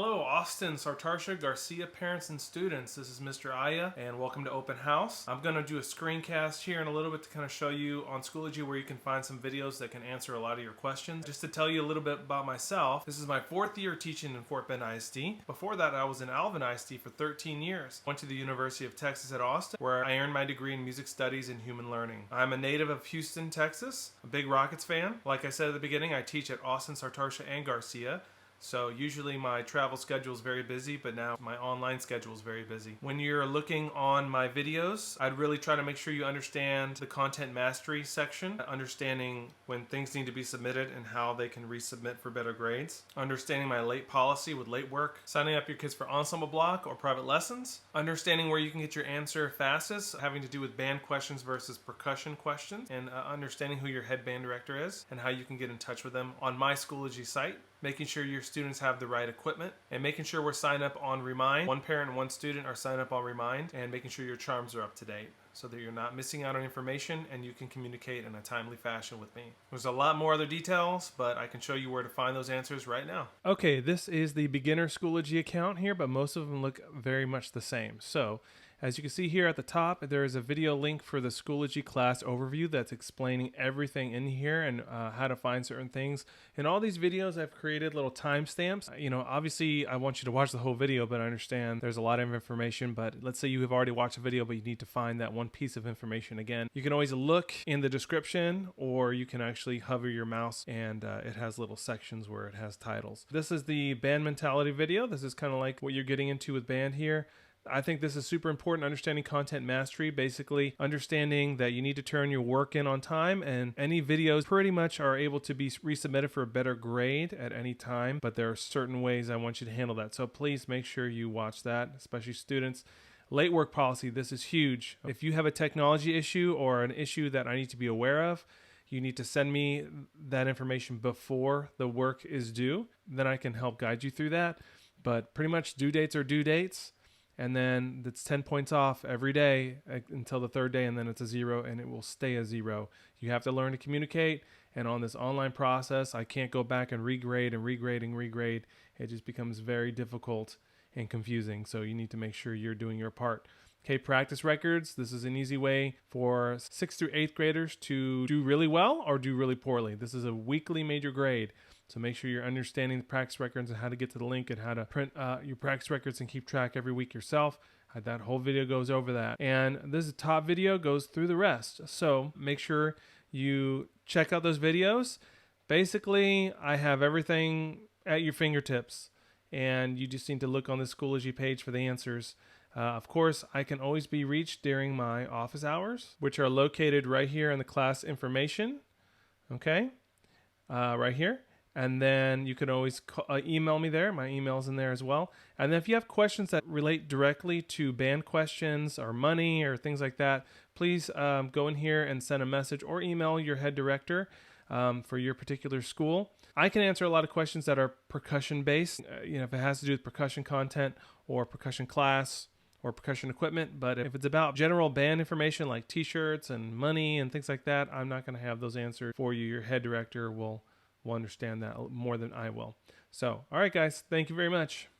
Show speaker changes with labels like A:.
A: Hello, Austin, Sartartia, Garcia parents and students. This is Mr. Aya, and welcome to Open House. I'm going to do a screencast here in a little bit to kind of show you on Schoology where you can find some videos that can answer a lot of your questions. Just to tell you a little bit about myself, this is my 4th year teaching in Fort Bend ISD. Before that, I was in Alvin ISD for 13 years. Went to the University of Texas at Austin, where I earned my degree in music studies and human learning. I'm a native of Houston, Texas, a big Rockets fan. Like I said at the beginning, I teach at Austin, Sartartia, and Garcia. So usually my travel schedule is very busy, but now my online schedule is very busy. When you're looking on my videos, I'd really try to make sure you understand the content mastery section, understanding when things need to be submitted and how they can resubmit for better grades, understanding my late policy with late work, signing up your kids for ensemble block or private lessons, understanding where you can get your answer fastest, having to do with band questions versus percussion questions, and understanding who your head band director is and how you can get in touch with them on my Schoology site, making sure your students have the right equipment, and making sure we're signed up on Remind. One parent and one student are signed up on Remind, and making sure your charms are up to date so that you're not missing out on information and you can communicate in a timely fashion with me. There's a lot more other details, but I can show you where to find those answers right now. Okay, this is the beginner Schoology account here, but most of them look very much the same. So, as you can see here at the top, there is a video link for the Schoology class overview that's explaining everything in here and how to find certain things. In all these videos, I've created little timestamps. Obviously, I want you to watch the whole video, but I understand there's a lot of information. But let's say you have already watched a video, but you need to find that one piece of information again. You can always look in the description, or you can actually hover your mouse, and it has little sections where it has titles. This is the band mentality video. This is kind of like what you're getting into with band here. I think this is super important, understanding content mastery, basically understanding that you need to turn your work in on time, and any videos pretty much are able to be resubmitted for a better grade at any time, but there are certain ways I want you to handle that. So please make sure you watch that, especially students. Late work policy, this is huge. If you have a technology issue or an issue that I need to be aware of, you need to send me that information before the work is due. Then I can help guide you through that. But pretty much due dates are due dates. And then it's 10 points off every day until the 3rd day, and then it's a 0, and it will stay a 0. You have to learn to communicate, and on this online process, I can't go back and regrade and regrade and regrade. It just becomes very difficult and confusing, so you need to make sure you're doing your part. Okay, practice records. This is an easy way for 6th through 8th graders to do really well or do really poorly. This is a weekly major grade. So make sure you're understanding the practice records and how to get to the link and how to print your practice records and keep track every week yourself. That whole video goes over that. And this top video goes through the rest. So make sure you check out those videos. Basically, I have everything at your fingertips, and you just need to look on the Schoology page for the answers. Of course, I can always be reached during my office hours, which are located right here in the class information. Okay, right here. And then you can always email me there. My email's in there as well. And then if you have questions that relate directly to band questions or money or things like that, please go in here and send a message or email your head director for your particular school. I can answer a lot of questions that are percussion based, if it has to do with percussion content or percussion class or percussion equipment. But if it's about general band information like t-shirts and money and things like that, I'm not going to have those answered for you. Your head director will understand that more than I will. So, all right, guys, thank you very much.